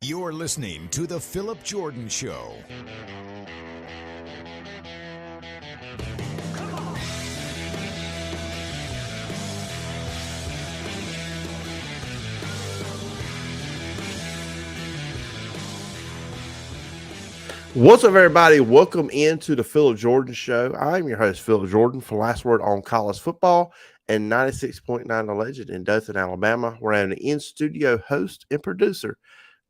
You're listening to The Phillip Jordan Show. What's up, everybody? Welcome into the Phillip Jordan Show. I'm your host, Phillip Jordan, for Last Word on College Football and 96.9 The Legend in Dothan, Alabama. We're having an in-studio host and producer,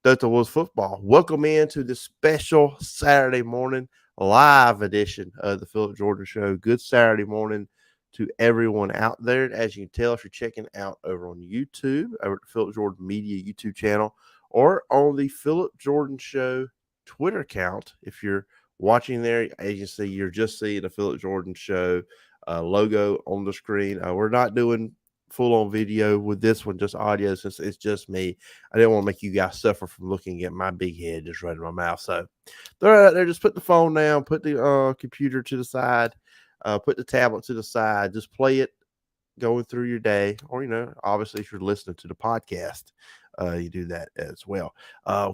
Dothan Woods Football. Welcome into this special Saturday morning live edition of the Phillip Jordan Show. Good Saturday morning to everyone out there. As you can tell, if you're checking out over on YouTube, over at the Phillip Jordan Media YouTube channel, or on the Phillip Jordan Show Twitter account. If you're watching there, as you can see, you're just seeing the Phillip Jordan Show logo on the screen. We're not doing full-on video with this one, just audio, since it's just me. I didn't want to make you guys suffer from looking at my big head just running my mouth. So they're out there, just put the phone down, put the computer to the side, put the tablet to the side, just play it going through your day, or, obviously if you're listening to the podcast, you do that as well.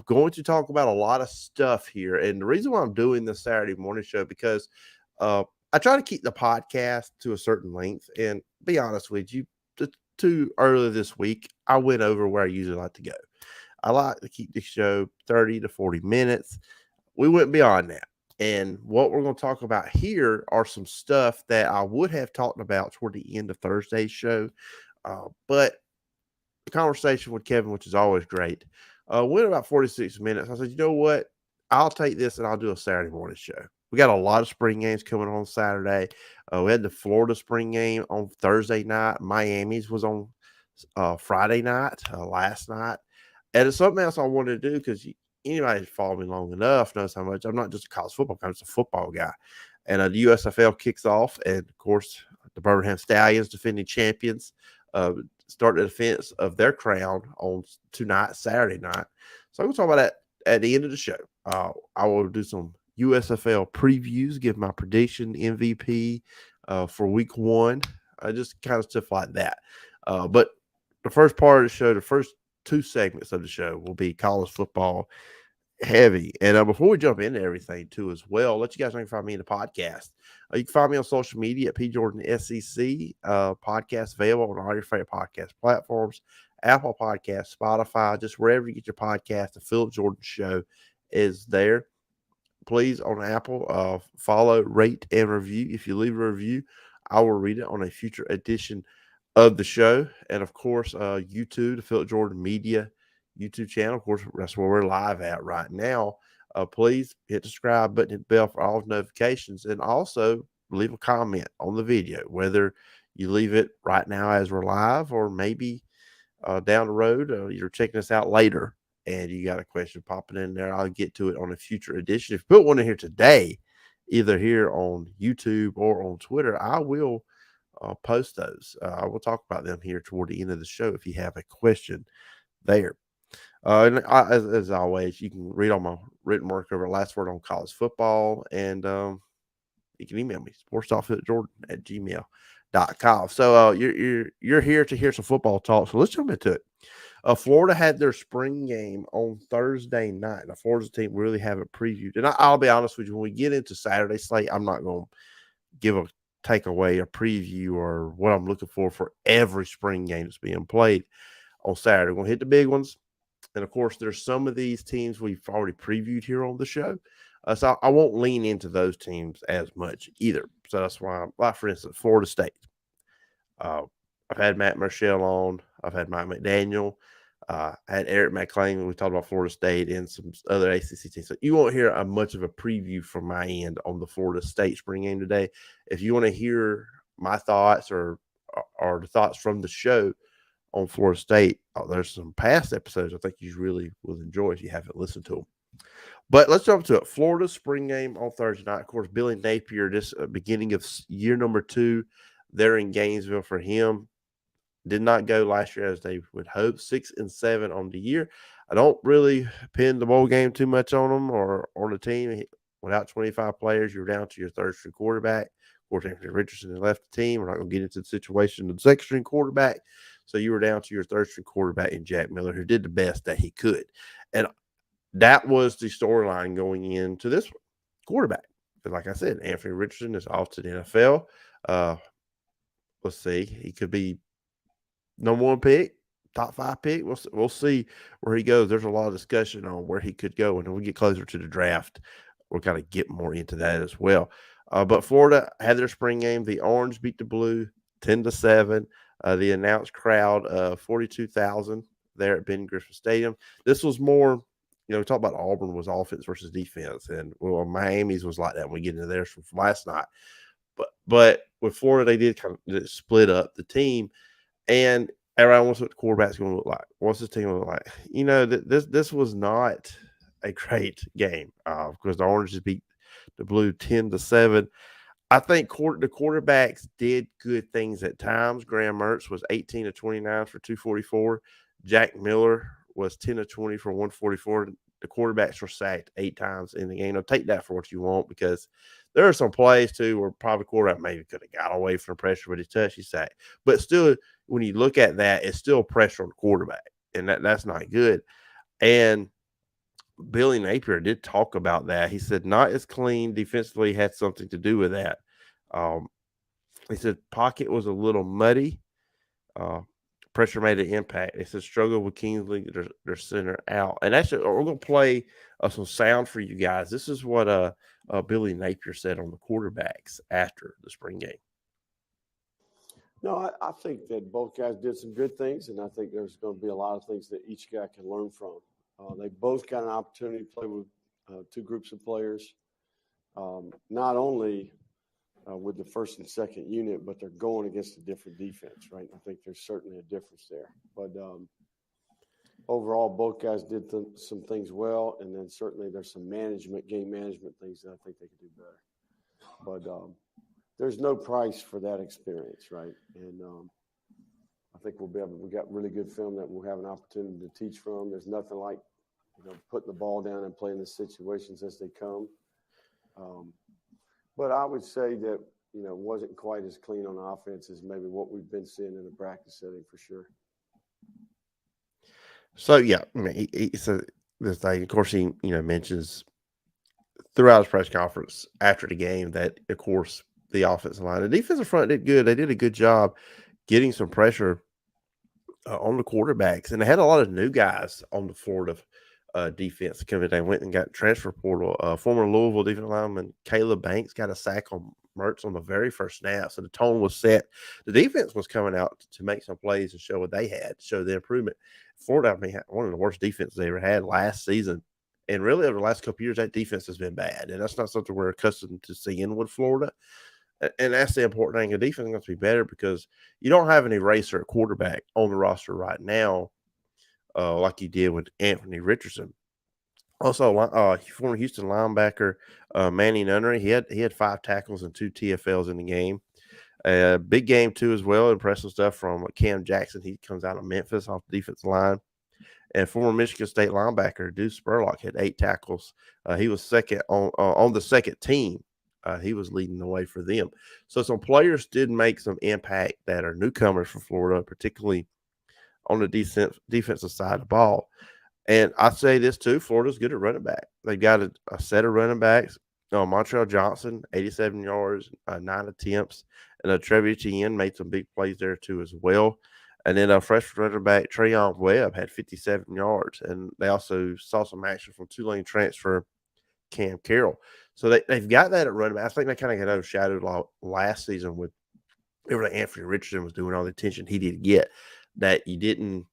Going to talk about a lot of stuff here. And the reason why I'm doing this Saturday morning show, because I try to keep the podcast to a certain length. And be honest with you, too early this week, I went over where I usually like to go. I like to keep the show 30 to 40 minutes. We went beyond that. And what we're going to talk about here are some stuff that I would have talked about toward the end of Thursday's show. But the conversation with Kevin, which is always great, went about 46 minutes. I said, you know what? I'll take this and I'll do a Saturday morning show. We got a lot of spring games coming on Saturday. We had the Florida spring game on Thursday night. Miami's was on Friday night, last night. And it's something else I wanted to do, because anybody who's followed me long enough knows how much I'm not just a college football guy, I'm just a football guy. And the USFL kicks off, and of course, the Birmingham Stallions, defending champions, start the defense of their crown on tonight, Saturday night. So I'm going to talk about that at the end of the show. I will do some USFL previews, give my prediction, MVP for week one, just kind of stuff like that. But the first part of the show, the first two segments of the show, will be college football heavy. And before we jump into everything too as well, let you guys know you can find me in the podcast. You can find me on social media at PJordanSEC. Podcast available on all your favorite podcast platforms, Apple Podcasts, Spotify, just wherever you get your podcast. The Phillip Jordan Show is there. Please, on Apple, follow, rate, and review. If you leave a review, I will read it on a future edition of the show. And of course, YouTube, the Phillip Jordan Media YouTube channel. Of course, that's where we're live at right now. Please hit the subscribe button, hit the bell for all notifications, and also leave a comment on the video, whether you leave it right now as we're live, or maybe down the road, you're checking us out later and you got a question popping in there. I'll get to it on a future edition. If you put one in here today, either here on YouTube or on Twitter, I will post those. I will talk about them here toward the end of the show if you have a question there. And as always, you can read all my written work over Last Word on College Football, and you can email me, sports.philipjordan@gmail.com. So you're here to hear some football talk. So let's jump into it. Florida had their spring game on Thursday night. The Florida's team really haven't previewed. And I'll be honest with you, when we get into Saturday slate, I'm not going to give a takeaway, a preview, or what I'm looking for every spring game that's being played on Saturday. We're going to hit the big ones. And, of course, there's some of these teams we've already previewed here on the show. So I won't lean into those teams as much either. So that's why, like, for instance, Florida State. I've had Matt Marshall on. I've had Mike McDaniel. I had Eric McClain. We talked about Florida State and some other ACC teams. So you won't hear much of a preview from my end on the Florida State spring game today. If you want to hear my thoughts or the thoughts from the show on Florida State, there's some past episodes I think you really will enjoy if you haven't listened to them. But let's jump to it. Florida spring game on Thursday night. Of course, Billy Napier, this beginning of year number 2, they're in Gainesville for him. Did not go last year as they would hope. 6-7 on the year. I don't really pin the bowl game too much on them or on the team. Without 25 players, you're down to your third-string quarterback. Of course, Anthony Richardson has left the team. We're not going to get into the situation of the second-string quarterback. So you were down to your third-string quarterback in Jack Miller, who did the best that he could. And that was the storyline going into this one. Quarterback. Because like I said, Anthony Richardson is off to the NFL. Let's see. He could be number one pick, top 5 pick. We'll see where he goes. There's a lot of discussion on where he could go. And when we get closer to the draft, we'll kind of get more into that as well. But Florida had their spring game. The Orange beat the Blue 10-7. The announced crowd of 42,000 there at Ben Griffin Stadium. This was more, we talk about Auburn was offense versus defense, and Miami's was like that when we get into theirs from last night. But with Florida, they did kind of split up the team, and everyone wants what the quarterback's going to look like. What's this team look like? This was not a great game because the Orange just beat the Blue 10-7. I think the quarterbacks did good things at times. Graham Mertz was 18 of 29 for 244. Jack Miller was 10 of 20 for 144. The quarterbacks were sacked 8 times in the game. Now, take that for what you want, because there are some plays, too, where probably quarterback maybe could have got away from pressure, but he touched, he sacked. But still, when you look at that, it's still pressure on the quarterback, and that's not good. And Billy Napier did talk about that. He said not as clean defensively had something to do with that. He said pocket was a little muddy. Pressure made an impact. They said struggle with Kingsley, their center out. And actually, we're going to play some sound for you guys. This is what Billy Napier said on the quarterbacks after the spring game. No, I think that both guys did some good things, and I think there's going to be a lot of things that each guy can learn from. They both got an opportunity to play with 2 groups of players, not only with the first and second unit, but they're going against a different defense, right? I think there's certainly a difference there. But overall, both guys did some things well, and then certainly there's some game management things that I think they could do better. But there's no price for that experience, right? And I think we got really good film that we'll have an opportunity to teach from. There's nothing like, putting the ball down and playing the situations as they come. But I would say that, wasn't quite as clean on offense as maybe what we've been seeing in the practice setting for sure. So, yeah, I mean, he said this thing. Of course, he, mentions throughout his press conference after the game that, of course, the offensive line, the defensive front did good. They did a good job getting some pressure on the quarterbacks. And they had a lot of new guys on the Florida defense. They went and got transfer portal. Former Louisville defensive lineman Caleb Banks got a sack on Mertz on the very first snap. So the tone was set. The defense was coming out to make some plays and show what they had, show the improvement. Florida, one of the worst defenses they ever had last season. And really, over the last couple of years, that defense has been bad. And that's not something we're accustomed to seeing with Florida. And that's the important thing. The defense is going to be better because you don't have an eraser at quarterback on the roster right now, like you did with Anthony Richardson. Also, former Houston linebacker Manny Nunnery, he had 5 tackles and 2 TFLs in the game. Big game too as well. Impressive stuff from Cam Jackson. He comes out of Memphis off the defensive line. And former Michigan State linebacker Deuce Spurlock had 8 tackles. He was second on the second team. He was leading the way for them. So some players did make some impact that are newcomers for Florida, particularly on the defensive side of the ball. And I say this too, Florida's good at running back. They've got a set of running backs. Montreal Johnson, 87 yards, 9 attempts. And Trevi Etienne made some big plays there too as well. And then freshman running back Trayon Webb had 57 yards. And they also saw some action from Tulane transfer Cam Carroll. So they've got that at running back. I think they kind of got overshadowed last season with everything Anthony Richardson was doing, all the attention he did get, that you didn't,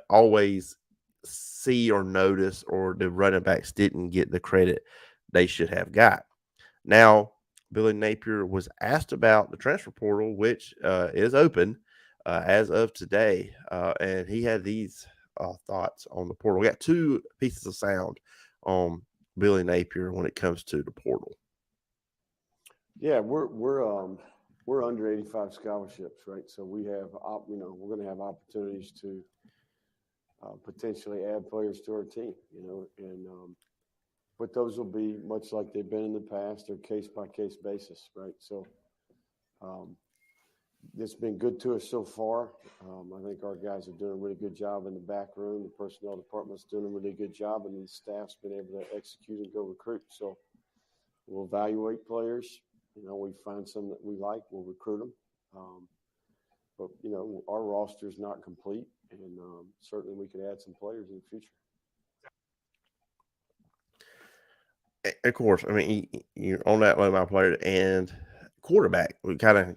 always see or notice, or the running backs didn't get the credit they should have got. Now, Billy Napier was asked about the transfer portal, which is open as of today, and he had these thoughts on the portal. We got 2 pieces of sound on Billy Napier when it comes to the portal. Yeah, we're under 85 scholarships, right? So we have, we're going to have opportunities to potentially add players to our team, and but those will be much like they've been in the past, or case by case basis, right? So it's been good to us so far. I think our guys are doing a really good job in the back room. The personnel department's doing a really good job, and the staff's been able to execute and go recruit. So we'll evaluate players. We find some that we like, we'll recruit them. But our roster is not complete, and certainly we could add some players in the future. Of course, I mean, you're on that low, my player and quarterback. We kind of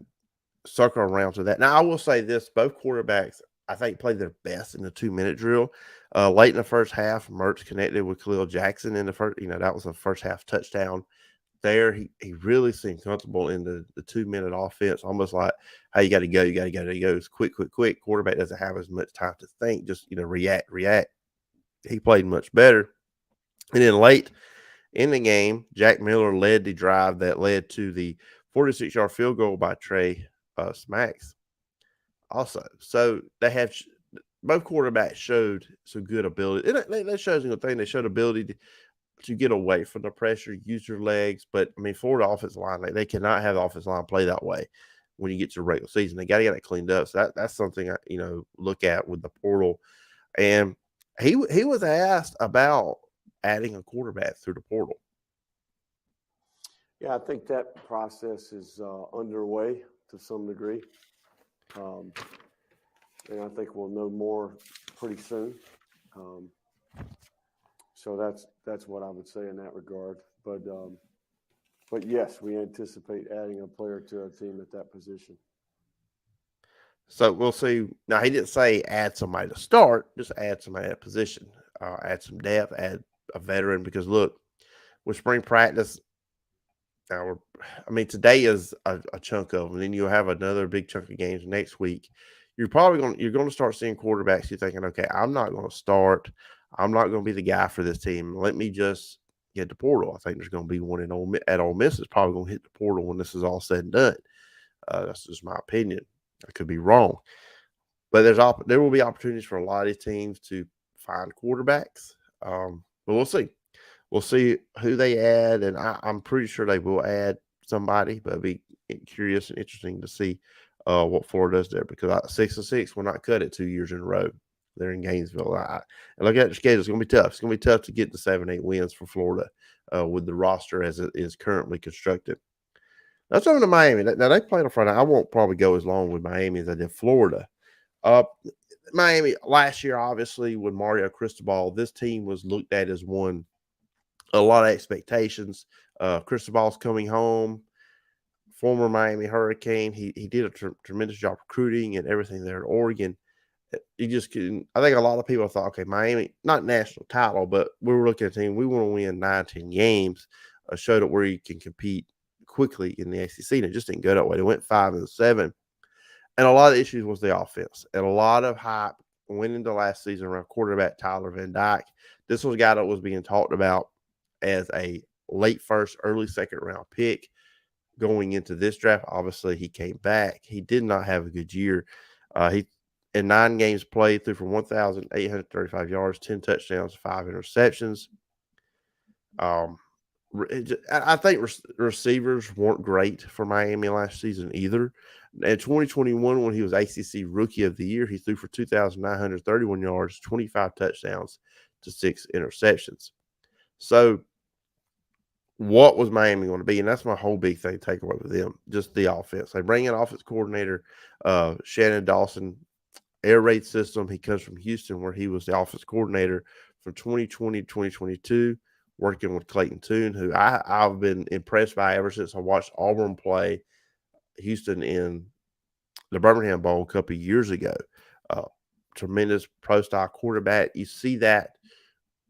circle around to that. Now, I will say this: both quarterbacks, I think, played their best in the 2-minute drill. Late in the first half, Mertz connected with Khalil Jackson in the first. That was a first half touchdown. There, he really seemed comfortable in the 2-minute offense, almost like, hey, you got to go. It's quick. Quarterback doesn't have as much time to think, just react. He played much better, and then late in the game, Jack Miller led the drive that led to the 46-yard field goal by Trey Smacks. Also, so they have both quarterbacks showed some good ability. That shows a thing. They showed ability to get away from the pressure, use their legs. But I mean, Florida offensive line, they cannot have the offensive line play that way when you get to regular season. They got to get it cleaned up. So that's something I look at with the portal. And he was asked about adding a quarterback through the portal. Yeah, I think that process is underway to some degree. And I think we'll know more pretty soon. So that's what I would say in that regard. But yes, we anticipate adding a player to our team at that position. So we'll see. Now, he didn't say add somebody to start, just add somebody at position, add some depth, add a veteran. Because look, with spring practice, today is a chunk of them. And then you'll have another big chunk of games next week. You're going to start seeing quarterbacks. You're thinking, okay, I'm not going to start. I'm not going to be the guy for this team. Let me just get the portal. I think there's going to be one at Ole Miss that's probably going to hit the portal when this is all said and done. That's just my opinion. I could be wrong, but there will be opportunities for a lot of these teams to find quarterbacks. But we'll see. We'll see who they add, and I'm pretty sure they will add somebody. But it'll be curious and interesting to see what Florida does there, because 6-6 will not cut it 2 years in a row. They're in Gainesville. And look at the schedule; it's going to be tough. It's going to be tough to get to 7-8 wins for Florida with the roster as it is currently constructed. That's over to Miami. Now, they played on Friday. I won't probably go as long with Miami as I did Florida. Miami last year, obviously, with Mario Cristobal, this team was looked at as one. A lot of expectations. Cristobal's coming home, former Miami Hurricane. He did a tremendous job recruiting and everything there at Oregon. He just couldn't. I think a lot of people thought, okay, Miami, not national title, but we were looking at a team. We want to win 9-10 games, show that where you can compete quickly in the ACC, and it just didn't go that way. They went 5-7, and a lot of the issues was the offense, and a lot of hype went into last season around quarterback Tyler Van Dyke. This was a guy that was being talked about as a late first, early second round pick going into this draft. Obviously, he came back. He did not have a good year. He in 9 games played, threw for 1,835 yards, 10 touchdowns, 5 interceptions. I think receivers weren't great for Miami last season either. In 2021, when he was ACC Rookie of the Year, he threw for 2,931 yards, 25 touchdowns to 6 interceptions. So what was Miami going to be? And that's my whole big thing takeaway with them, just the offense. They bring in offense coordinator Shannon Dawson, air raid system. He comes from Houston, where he was the offense coordinator from 2020 to 2022, working with Clayton Tune, who I've been impressed by ever since I watched Auburn play Houston in the Birmingham Bowl a couple of years ago. Tremendous pro-style quarterback. You see that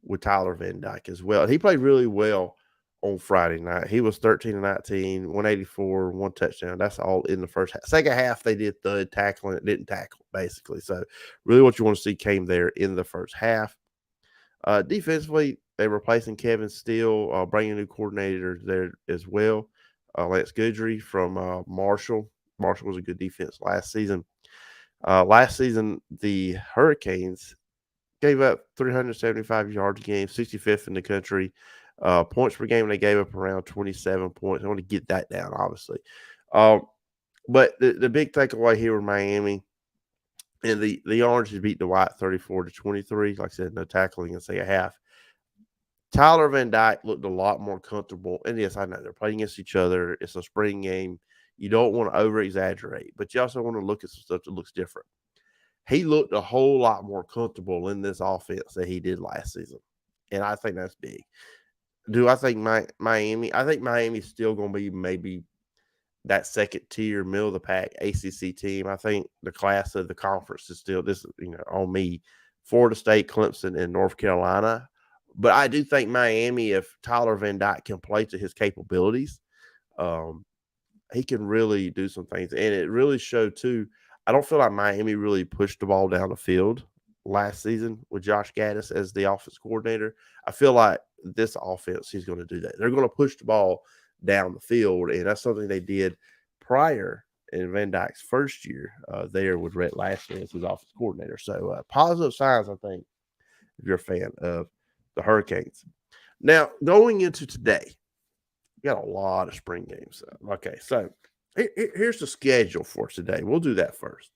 with Tyler Van Dyke as well. He played really well on Friday night. He was 13-19, 184, 1 touchdown. That's all in the first half. Second half, they did thud tackling. It didn't tackle, basically. So really what you want to see came there in the first half. Defensively, they're replacing Kevin Steele, bringing a new coordinator there as well. Lance Goodry from Marshall. Marshall was a good defense last season. Last season, the Hurricanes gave up 375 yards a game, 65th in the country. Points per game, they gave up around 27 points. I want to get that down, obviously. But the big takeaway here with Miami, and the Orange beat Dwight 34-23. Like I said, no tackling in say a half. Tyler Van Dyke looked a lot more comfortable. And yes, I know they're playing against each other. It's a spring game. You don't want to over exaggerate, but you also want to look at some stuff that looks different. He looked a whole lot more comfortable in this offense than he did last season. And I think that's big. Do I think Miami? I think Miami's still going to be maybe that second tier, middle of the pack ACC team. I think the class of the conference is still this, on me. Florida State, Clemson, and North Carolina. But I do think Miami, if Tyler Van Dyke can play to his capabilities, he can really do some things. And it really showed, too. I don't feel like Miami really pushed the ball down the field last season with Josh Gaddis as the offense coordinator. I feel like this offense, he's going to do that. They're going to push the ball down the field, and that's something they did prior in Van Dyke's first year there with Rhett Lashman as his offense coordinator. So positive signs, I think, if you're a fan of the Hurricanes. Now, going into today, we got a lot of spring games. Okay, so here's the schedule for today. We'll do that first.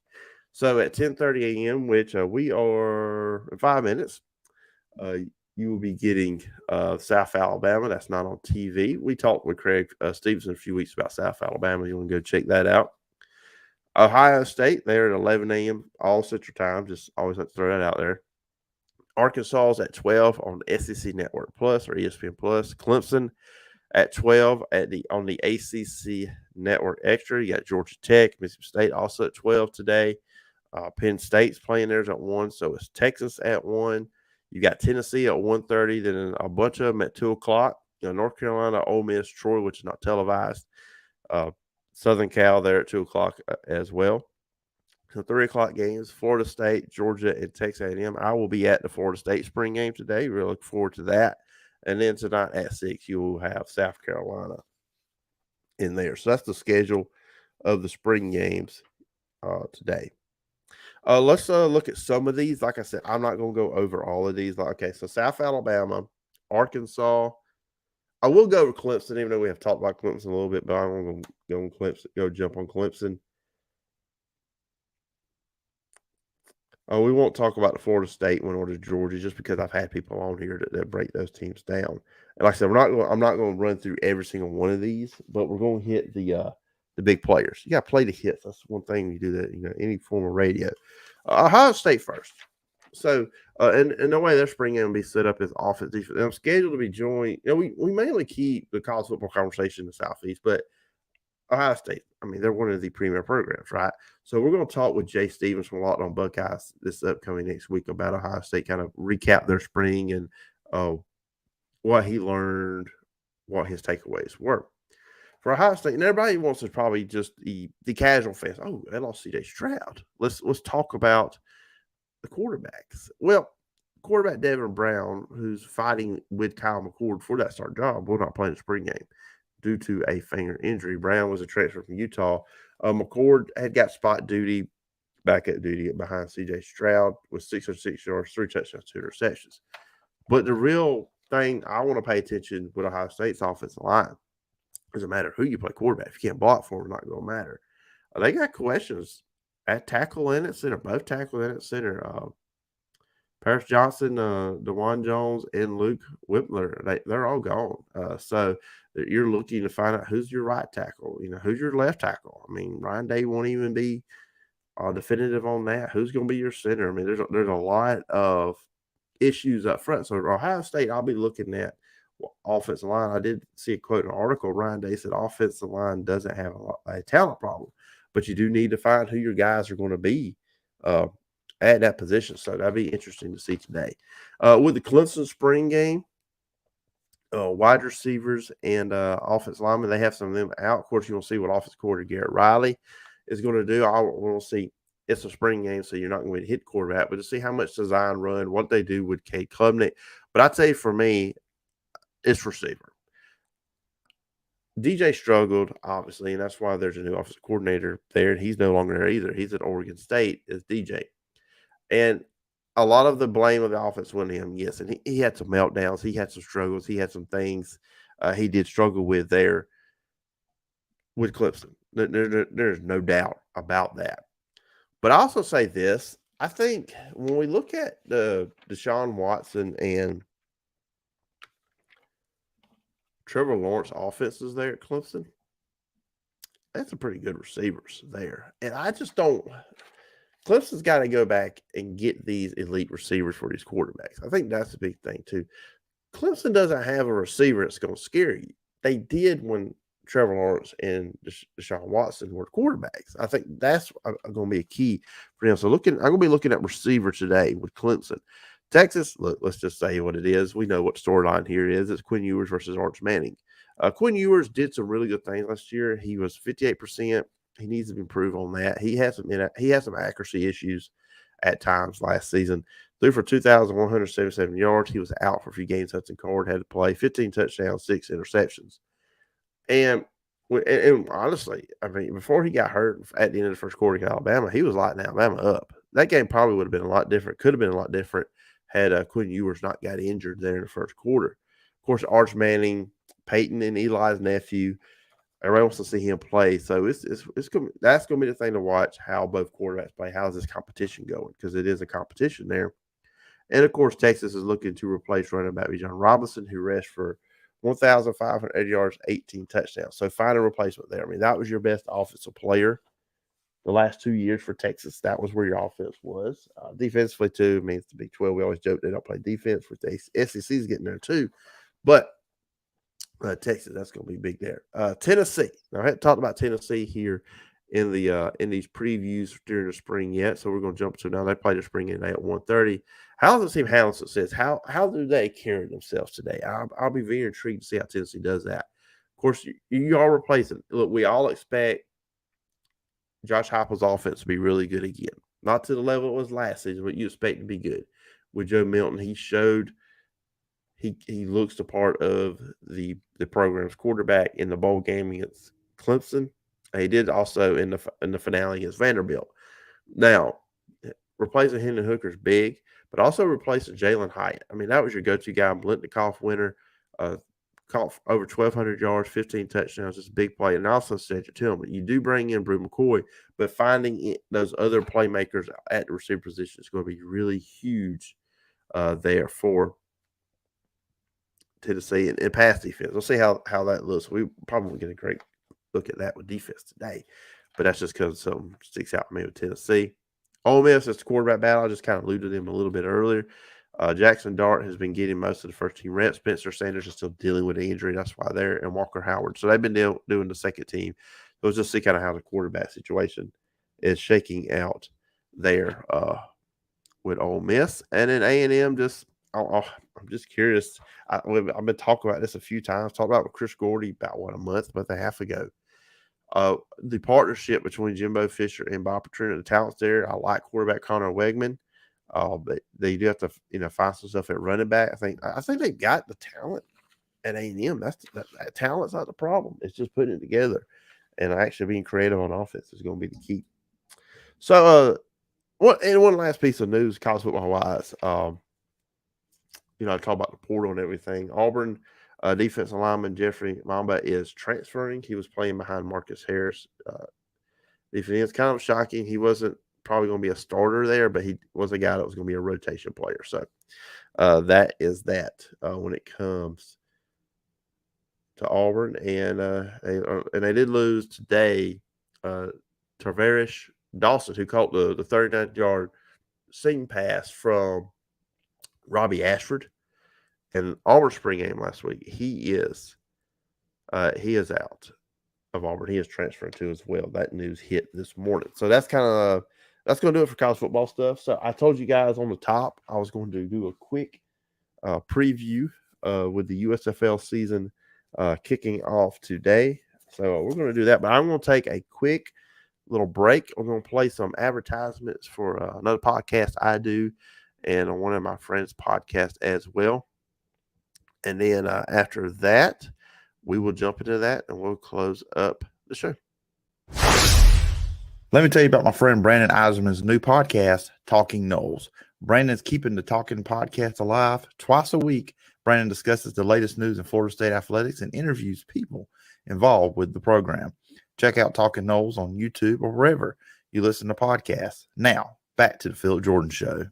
So at 10:30 a.m., which we are in 5 minutes, you will be getting South Alabama. That's not on TV. We talked with Craig Stevenson a few weeks about South Alabama. You want to go check that out. Ohio State, they're at 11 a.m. all Central Time. Just always have to throw that out there. Arkansas is at 12 on SEC Network Plus or ESPN Plus. Clemson at 12 on the ACC Network Extra. You got Georgia Tech, Mississippi State also at 12 today. Penn State's playing theirs at 1, so it's Texas at 1. You got Tennessee at 1:30, then a bunch of them at 2 o'clock. North Carolina, Ole Miss, Troy, which is not televised. Southern Cal there at 2 o'clock as well. So 3 o'clock games, Florida State, Georgia, and Texas A&M. I will be at the Florida State spring game today. Really look forward to that. And then tonight at 6, you will have South Carolina in there. So that's the schedule of the spring games today. Let's look at some of these. Like I said, I'm not going to go over all of these. Okay, so South Alabama, Arkansas. I will go with Clemson, even though we have talked about Clemson a little bit, but I'm going to go on Clemson. Go jump on Clemson. We won't talk about the Florida State one or the Georgia just because I've had people on here that break those teams down. And like I said, I'm not going to run through every single one of these, but we're going to hit the big players. You got to play the hits. That's one thing you do that, any form of radio. Ohio State first. So, and the way they're springing and be set up as offense defense. I'm scheduled to be joined. We mainly keep the college football conversation in the Southeast, but Ohio State, they're one of the premier programs, right? So we're going to talk with Jay Stevens from Locked On Buckeyes this upcoming next week about Ohio State, kind of recap their spring and what he learned, what his takeaways were. For Ohio State, and everybody wants to probably just the casual fans. Oh, they lost C.J. Stroud. Let's talk about the quarterbacks. Well, quarterback Devin Brown, who's fighting with Kyle McCord for that start job, will not play in the spring game due to a finger injury. Brown was a transfer from Utah. McCord had got spot duty, backup duty behind C.J. Stroud with 606 yards, 3 touchdowns, 2 interceptions. But the real thing I want to pay attention with Ohio State's offensive line. Doesn't matter who you play quarterback. If you can't block for them, it's not going to matter. They got questions at tackle and at center, both tackle and at center. Paris Johnson, DeJuan Jones, and Luke Whippler, they're all gone. So you're looking to find out who's your right tackle, who's your left tackle. Ryan Day won't even be definitive on that. Who's going to be your center? There's a lot of issues up front. So Ohio State, I'll be looking at offensive line. I did see a quote in an article. Ryan Day said offensive line doesn't have a talent problem, but you do need to find who your guys are going to be at that position. So that'd be interesting to see today. With the Clemson spring game, wide receivers and offensive linemen, they have some of them out. Of course, you will see what offensive coordinator Garrett Riley is going to do. I want to see. It's a spring game, so you're not going to hit quarterback, but to see how much design run, what they do with Cade Klubnik. But I'd say for me, it's receiver. DJ struggled, obviously, and that's why there's a new offensive coordinator there, and he's no longer there either. He's at Oregon State as DJ. And a lot of the blame of the offense went to him, yes, and he had some meltdowns. He had some struggles. He had some things he did struggle with there with Clemson. There's no doubt about that. But I also say this. I think when we look at the Deshaun Watson and Trevor Lawrence offenses there at Clemson, that's some pretty good receivers there. And I just don't – Clemson's got to go back and get these elite receivers for these quarterbacks. I think that's a big thing too. Clemson doesn't have a receiver that's going to scare you. They did when Trevor Lawrence and Deshaun Watson were quarterbacks. I think that's going to be a key for them. So I'm going to be looking at receiver today with Clemson. Texas, look, let's just say what it is. We know what storyline here is. It's Quinn Ewers versus Arch Manning. Quinn Ewers did some really good things last year. He was 58%. He needs to improve on that. He has some accuracy issues at times last season. Threw for 2,177 yards. He was out for a few games. Hudson Card had to play 15 touchdowns, 6 interceptions. And honestly, I mean, before he got hurt at the end of the first quarter in Alabama, he was lighting Alabama up. That game probably would have been a lot different. Could have been a lot different had Quinn Ewers not got injured there in the first quarter. Of course, Arch Manning, Peyton and Eli's nephew, everybody wants to see him play. So that's going to be the thing to watch, how both quarterbacks play. How's this competition going? Because it is a competition there. And, of course, Texas is looking to replace running back Bijan Robinson, who rushed for 1,580 yards, 18 touchdowns. So find a replacement there. I mean, that was your best offensive player the last 2 years for Texas. That was where your offense was. Defensively, too, I mean, it's the Big 12. We always joke they don't play defense. With the SEC is getting there, too. But Texas, that's going to be big there. Tennessee. Now, I haven't talked about Tennessee here in these previews during the spring yet, so we're going to jump to now. They play the spring game at 1:30. How does the team handle success? How do they carry themselves today? I'll be very intrigued to see how Tennessee does that. Of course, you are replacing. Look, we all expect Josh Heupel's offense to be really good again. Not to the level it was last season, but you expect to be good. With Joe Milton, he showed he looks the part of the program's quarterback in the bowl game against Clemson. He did also in the finale against Vanderbilt. Now, replacing Hendon Hooker is big, but also replacing Jalen Hyatt. I mean, that was your go-to guy, Blitnikoff winner, caught over 1,200 yards, 15 touchdowns. It's a big play. And also Cedric Tillman. You do bring in Brew McCoy, but finding those other playmakers at the receiver position is going to be really huge there for Tennessee and pass defense. We'll see how that looks. We probably get a great look at that with defense today, but that's just because something sticks out to me with Tennessee. Ole Miss, it's the quarterback battle. I just kind of alluded to them a little bit earlier. Jackson Dart has been getting most of the first team reps. Spencer Sanders is still dealing with the injury. That's why they're and Walker Howard. So they've been doing the second team. So let's just see kind of how the quarterback situation is shaking out there with Ole Miss. And then A&M just I'm just curious. I've been talking about this a few times. Talked about it with Chris Gordy about a month and a half ago. The partnership between Jimbo Fisher and Bob Petrino, the talent's there. I like quarterback Connor Wegman, but they do have to find some stuff at running back. I think they've got the talent at A&M. That talent's not the problem. It's just putting it together and actually being creative on offense is going to be the key. So, one last piece of news, college football wise. I talk about the portal and everything. Auburn defensive lineman Jeffrey Mamba is transferring. He was playing behind Marcus Harris. It's kind of shocking. He wasn't probably going to be a starter there, but he was a guy that was going to be a rotation player. So that is that when it comes to Auburn. And they did lose today Tavarish Dawson, who caught the 39-yard seam pass from Robbie Ashford. And Auburn spring game last week, he is out of Auburn. He is transferring to as well. That news hit this morning. So that's going to do it for college football stuff. So I told you guys on the top I was going to do a quick preview with the USFL season kicking off today. So we're going to do that. But I'm going to take a quick little break. I'm going to play some advertisements for another podcast I do and on one of my friends' podcasts as well. And then after that, we will jump into that and we'll close up the show. Let me tell you about my friend Brandon Eiserman's new podcast, Talking Noles. Brandon's keeping the Talking podcast alive. Twice a week, Brandon discusses the latest news in Florida State athletics and interviews people involved with the program. Check out Talking Knowles on YouTube or wherever you listen to podcasts. Now, back to the Phillip Jordan Show.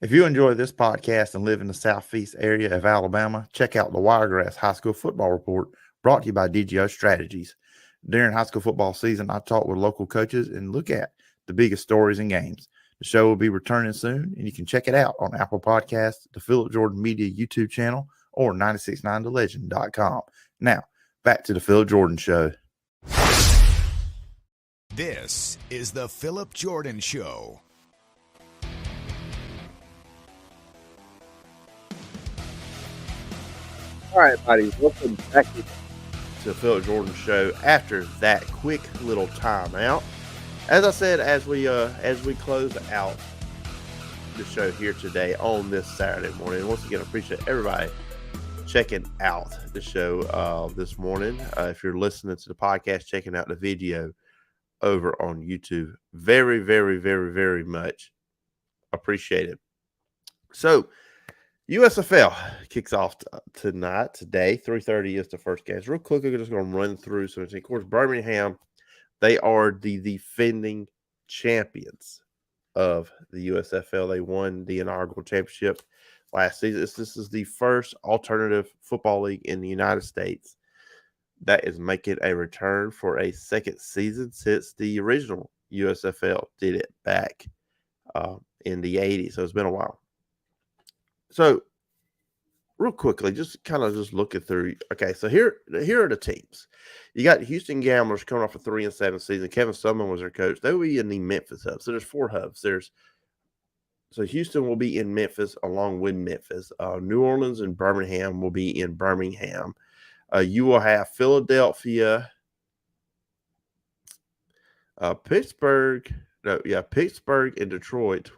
If you enjoy this podcast and live in the southeast area of Alabama, check out the Wiregrass High School Football Report brought to you by DGO Strategies. During high school football season, I talk with local coaches and look at the biggest stories and games. The show will be returning soon, and you can check it out on Apple Podcasts, the Phillip Jordan Media YouTube channel, or 969thelegend.com. Now, back to the Phillip Jordan Show. This is the Phillip Jordan Show. All right, buddies, welcome back to the Phillip Jordan Show after that quick little timeout. As I said, as we close out the show here today on this Saturday morning, once again, I appreciate everybody checking out the show this morning. If you're listening to the podcast, checking out the video over on YouTube, very, very, very, very much appreciate it. So, USFL kicks off today. 3:30 is the first game. So real quick, I'm just going to run through some. Of course, Birmingham, they are the defending champions of the USFL. They won the inaugural championship last season. This is the first alternative football league in the United States that is making a return for a second season since the original USFL did it back in the 80s. So it's been a while. So, real quickly, just looking through. Okay, so here are the teams. You got Houston Gamblers coming off a 3-7 season. Kevin Sumlin was their coach. They will be in the Memphis hub. So there's 4 hubs. So Houston will be in Memphis along with Memphis. New Orleans and Birmingham will be in Birmingham. You will have Philadelphia, Pittsburgh and Detroit.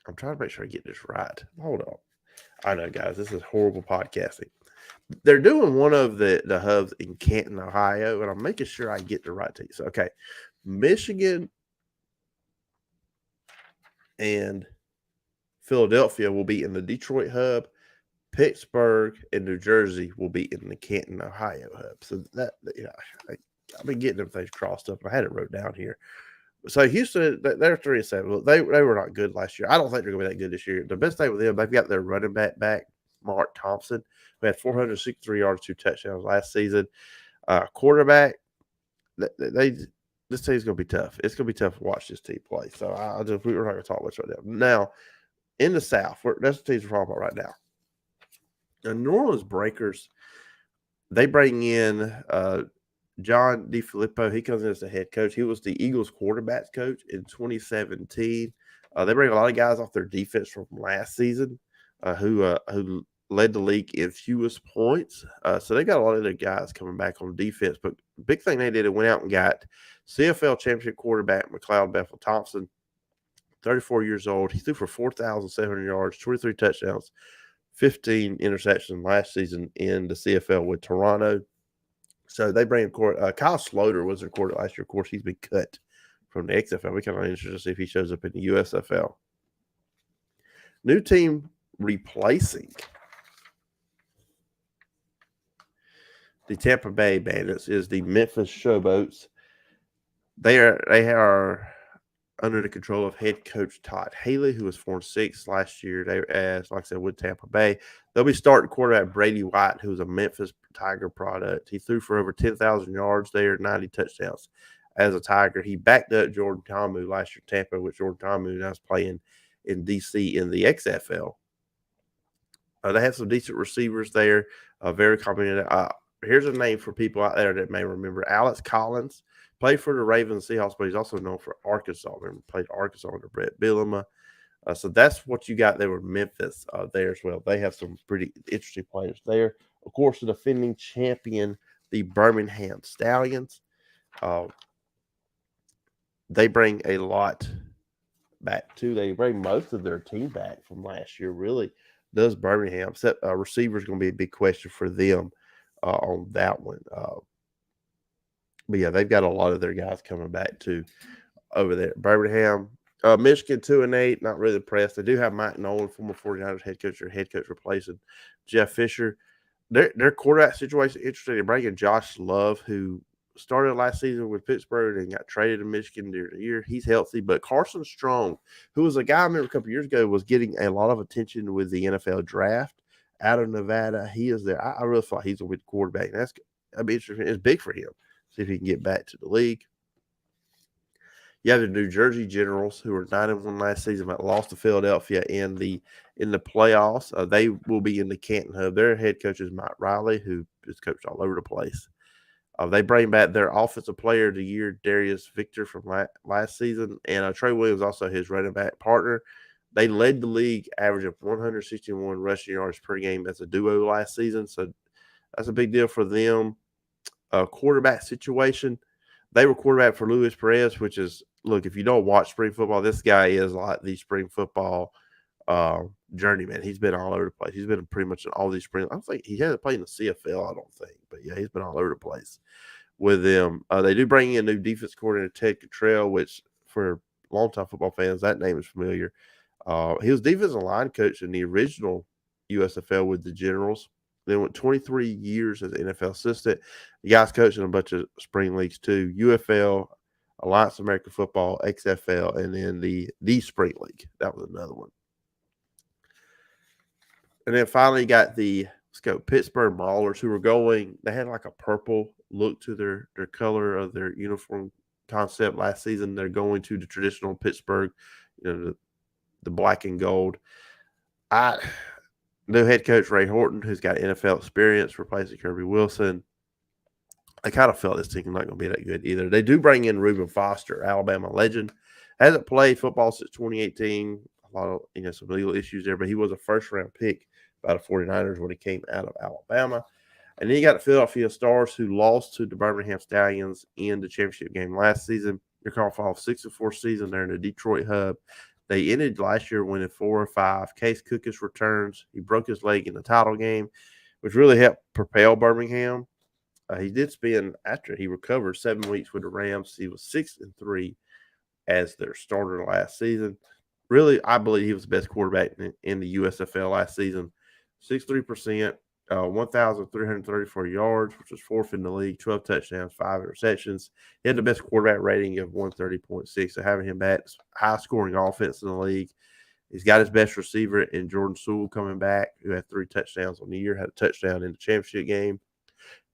I'm trying to make sure I get this right. Hold on. I know, guys, this is horrible podcasting. They're doing one of the hubs in Canton, Ohio, and I'm making sure I get the right team. So, okay, Michigan and Philadelphia will be in the Detroit hub. Pittsburgh and New Jersey will be in the Canton, Ohio hub. So that, I've been getting them things crossed up. I had it wrote down here. So Houston, they're 3-7. They were not good last year. I don't think they're going to be that good this year. The best thing with them, they've got their running back, Mark Thompson, who had 463 yards, 2 touchdowns last season. Quarterback, this team's going to be tough. It's going to be tough to watch this team play. So we're not going to talk much right now. Now, in the South, that's the teams we're talking about right now. The New Orleans Breakers, they bring in John DeFilippo. He comes in as the head coach. He was the Eagles quarterbacks coach in 2017. They bring a lot of guys off their defense from last season who led the league in fewest points. So they got a lot of their guys coming back on defense. But the big thing they did, it went out and got CFL championship quarterback McLeod Bethel Thompson, 34 years old. He threw for 4,700 yards, 23 touchdowns, 15 interceptions last season in the CFL with Toronto. So they bring in Kyle Sloter was their quarterback last year. Of course, he's been cut from the XFL. We kind of interested to see if he shows up in the USFL. New team replacing the Tampa Bay Bandits is the Memphis Showboats. They are under the control of head coach Todd Haley, who was 4-6 last year. Like I said, with Tampa Bay, they'll be starting quarterback Brady White, who's a Memphis Tiger product. He threw for over 10,000 yards there, 90 touchdowns as a Tiger. He backed up Jordan Ta'amu last year, Tampa, with Jordan Ta'amu now is playing in DC in the XFL. They have some decent receivers there, very competent. Here's a name for people out there that may remember: Alex Collins. Played for the Ravens and Seahawks, but he's also known for Arkansas. Remember, played Arkansas under Brett Bielema. So that's what you got there with Memphis there as well. They have some pretty interesting players there. Of course, the defending champion, the Birmingham Stallions. They bring a lot back, too. They bring most of their team back from last year, really, does Birmingham. Except receiver is going to be a big question for them on that one. But, yeah, they've got a lot of their guys coming back, too, over there. Birmingham, Michigan 2-8, not really impressed. They do have Mike Nolan, former 49ers head coach replacing Jeff Fisher. Their quarterback situation interesting. They're bringing Josh Love, who started last season with Pittsburgh and got traded to Michigan during the year. He's healthy, but Carson Strong, who was a guy I remember a couple years ago, was getting a lot of attention with the NFL draft out of Nevada. He is there. I really thought he's going to be the quarterback. That'd be interesting. It's big for him. See if he can get back to the league. You have the New Jersey Generals, who were 9-1 last season, but lost to Philadelphia in the playoffs. They will be in the Canton Hub. Their head coach is Mike Riley, who is coached all over the place. They bring back their offensive player of the year, Darius Victor, from last season, and Trey Williams, also his running back partner. They led the league, averaging 161 rushing yards per game as a duo last season, so that's a big deal for them. Quarterback situation, they were quarterback for Luis Perez, which is, look, if you don't watch spring football, this guy is like the spring football journeyman. He's been all over the place. He's been pretty much in all these spring. I don't think he hasn't played in the CFL, I don't think. But, yeah, he's been all over the place with them. They do bring in a new defense coordinator, Ted Cottrell, which for longtime football fans, that name is familiar. He was defensive line coach in the original USFL with the Generals. Then went 23 years as an NFL assistant. The guy's coaching a bunch of spring leagues too. UFL, Alliance of American Football, XFL, and then the Spring League. That was another one. And then finally you got the Pittsburgh Maulers, who were going. They had like a purple look to their color of their uniform concept last season. They're going to the traditional Pittsburgh, the black and gold. New head coach Ray Horton, who's got NFL experience, replacing Kirby Wilson. I kind of felt this team not going to be that good either. They do bring in Reuben Foster, Alabama legend. Hasn't played football since 2018. A lot of some legal issues there, but he was a first-round pick by the 49ers when he came out of Alabama. And then you got the Philadelphia Stars, who lost to the Birmingham Stallions in the championship game last season. They're coming off 6-4 season. They're in the Detroit hub. They ended last year winning 4-5. Case Cookus returns. He broke his leg in the title game, which really helped propel Birmingham. He did spend, after he recovered, 7 weeks with the Rams. He was 6-3 as their starter last season. Really, I believe he was the best quarterback in the USFL last season. 63%, 1,334 yards, which was fourth in the league, 12 touchdowns, 5 interceptions. He had the best quarterback rating of 130.6, so having him back, high-scoring offense in the league. He's got his best receiver in Jordan Sewell coming back, who had 3 touchdowns on the year, had a touchdown in the championship game.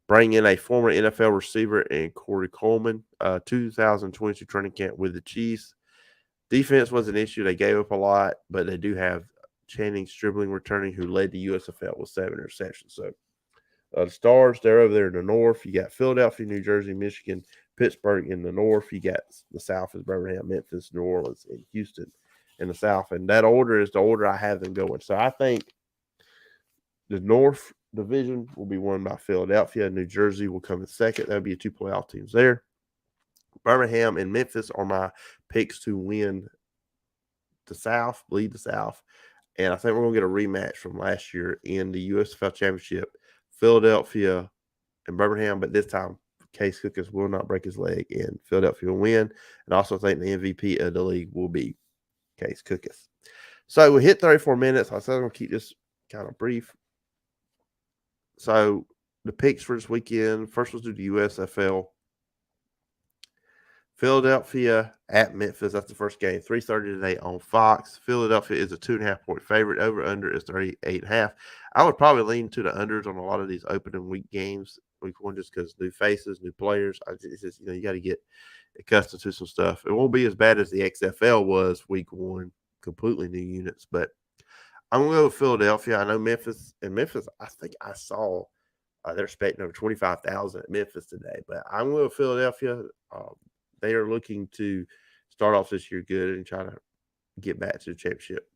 Bring in a former NFL receiver in Corey Coleman, 2022 training camp with the Chiefs. Defense was an issue. They gave up a lot, but they do have Channing Stribling returning, who led the USFL with 7 interceptions. So the Stars, they're over there in the north. You got Philadelphia, New Jersey, Michigan, Pittsburgh in the north. You got the south is Birmingham, Memphis, New Orleans, and Houston in the south. And that order is the order I have them going. So I think the North Division will be won by Philadelphia. New Jersey will come in second. That'll be 2 playoff teams there. Birmingham and Memphis are my picks to win the South, lead the South. And I think we're going to get a rematch from last year in the USFL Championship. Philadelphia and Birmingham, but this time Case Cookus will not break his leg, and Philadelphia will win. And I also think the MVP of the league will be Case Cookus. So we hit 34 minutes. I said I'm going to keep this kind of brief. So the picks for this weekend, first let's do the USFL. Philadelphia at Memphis. That's the first game. 3:30 today on Fox. Philadelphia is a 2.5-point favorite. Over-under is 38.5. I would probably lean to the unders on a lot of these opening week games. Week 1 just because new faces, new players. It's just, you got to get accustomed to some stuff. It won't be as bad as the XFL was week 1. Completely new units. But I'm going to go with Philadelphia. I know Memphis. And Memphis, I think I saw they're expecting over 25,000 at Memphis today. But I'm going to go with Philadelphia. They are looking to start off this year good and try to get back to the championship.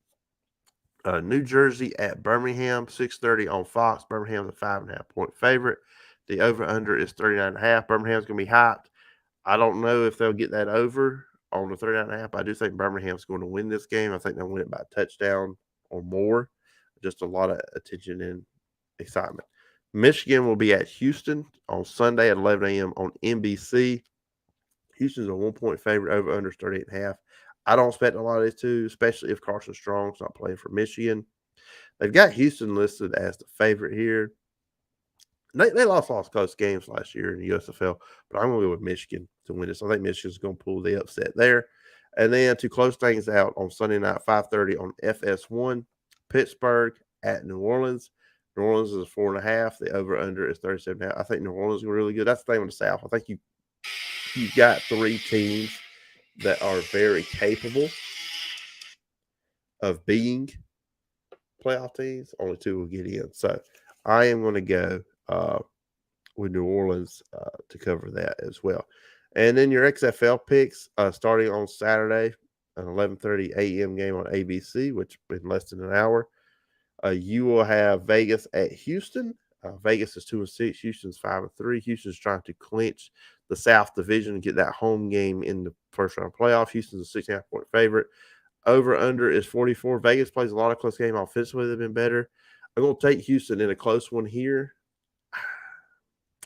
New Jersey at Birmingham, 6:30 on Fox. Birmingham's a 5.5-point favorite. The over-under is 39.5. Birmingham's going to be hyped. I don't know if they'll get that over on the 39.5. I do think Birmingham's going to win this game. I think they'll win it by a touchdown or more. Just a lot of attention and excitement. Michigan will be at Houston on Sunday at 11 a.m. on NBC. Houston's a 1-point favorite, over under 38.5. I don't expect a lot of these two, especially if Carson Strong's not playing for Michigan. They've got Houston listed as the favorite here. They lost all close games last year in the USFL, but I'm going to go with Michigan to win this. I think Michigan's going to pull the upset there. And then to close things out on Sunday night, 5:30 on FS1, Pittsburgh at New Orleans. New Orleans is 4.5. The over-under is 37.5. I think New Orleans is really good. That's the thing with the South. I think you got three teams that are very capable of being playoff teams. Only two will get in. So I am going to go with New Orleans to cover that as well. And then your XFL picks starting on Saturday, an 11:30 a.m. game on ABC, which in less than an hour. You will have Vegas at Houston. Vegas is 2-6. Houston's 5-3. Houston's trying to clinch the South Division and get that home game in the first round playoff. Houston's a 6.5-point favorite. Over under is 44. Vegas plays a lot of close game offensively. They've been better. I'm going to take Houston in a close one here. I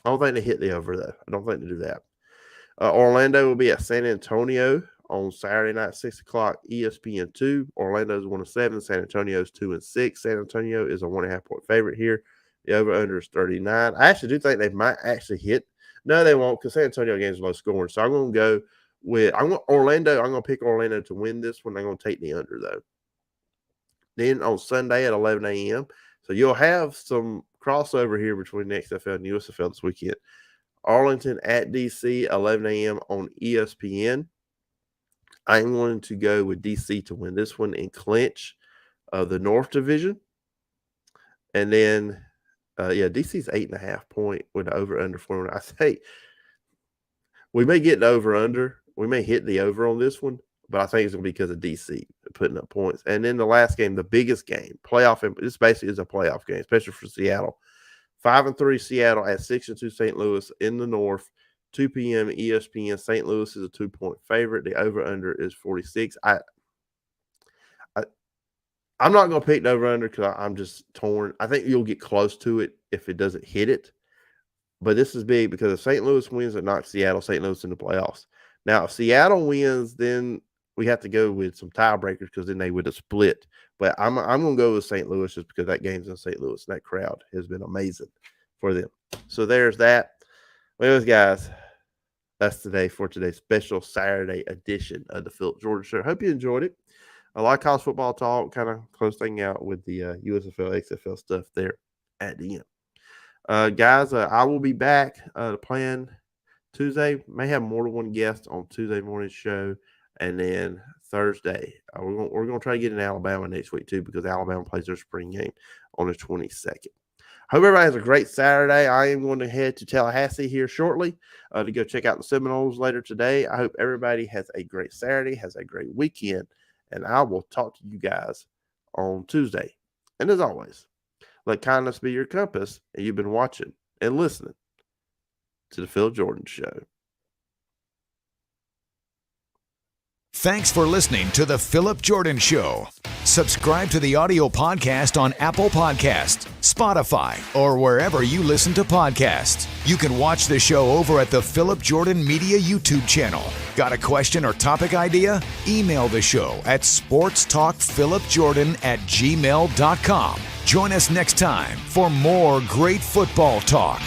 don't think they hit the over, though. I don't think they do that. Orlando will be at San Antonio on Saturday night, 6 o'clock, ESPN2. Orlando's 1-7. San Antonio's 2-6. San Antonio is a 1.5-point favorite here. The over-under is 39. I actually do think they might actually hit. No, they won't, because San Antonio games low scoring. So I'm going to go with Orlando. I'm going to pick Orlando to win this one. I'm going to take the under, though. Then on Sunday at 11 a.m., so you'll have some crossover here between the XFL and USFL this weekend. Arlington at DC, 11 a.m. on ESPN. I'm going to go with DC to win this one and clinch the North Division. And then, DC's 8.5-point with an over-under 4. I think we may get the over-under. We may hit the over on this one, but I think it's going to be because of DC putting up points. And then the last game, the biggest game, this basically is a playoff game, especially for Seattle. 5-3 Seattle at 6-2 St. Louis in the North. 2 p.m. ESPN. St. Louis is a 2-point favorite. The over-under is 46. I'm not going to pick the over-under because I'm just torn. I think you'll get close to it if it doesn't hit it. But this is big because if St. Louis wins, it knocks St. Louis in the playoffs. Now, if Seattle wins, then we have to go with some tiebreakers because then they would have split. But I'm going to go with St. Louis just because that game's in St. Louis. And that crowd has been amazing for them. So there's that. Well, guys, that's today for today's special Saturday edition of the Phillip Jordan Show. Hope you enjoyed it. I like college football talk, kind of close thing out with the USFL, XFL stuff there at the end. Guys, I will be back playing Tuesday. May have more than one guest on Tuesday morning show. And then Thursday, we're going to try to get in Alabama next week too because Alabama plays their spring game on the 22nd. Hope everybody has a great Saturday. I am going to head to Tallahassee here shortly to go check out the Seminoles later today. I hope everybody has a great Saturday, has a great weekend, and I will talk to you guys on Tuesday. And as always, let kindness be your compass, and you've been watching and listening to the Phil Jordan Show. Thanks for listening to The Phillip Jordan Show. Subscribe to the audio podcast on Apple Podcasts, Spotify, or wherever you listen to podcasts. You can watch the show over at the Phillip Jordan Media YouTube channel. Got a question or topic idea? Email the show at sportstalkphillipjordan@gmail.com. Join us next time for more great football talk.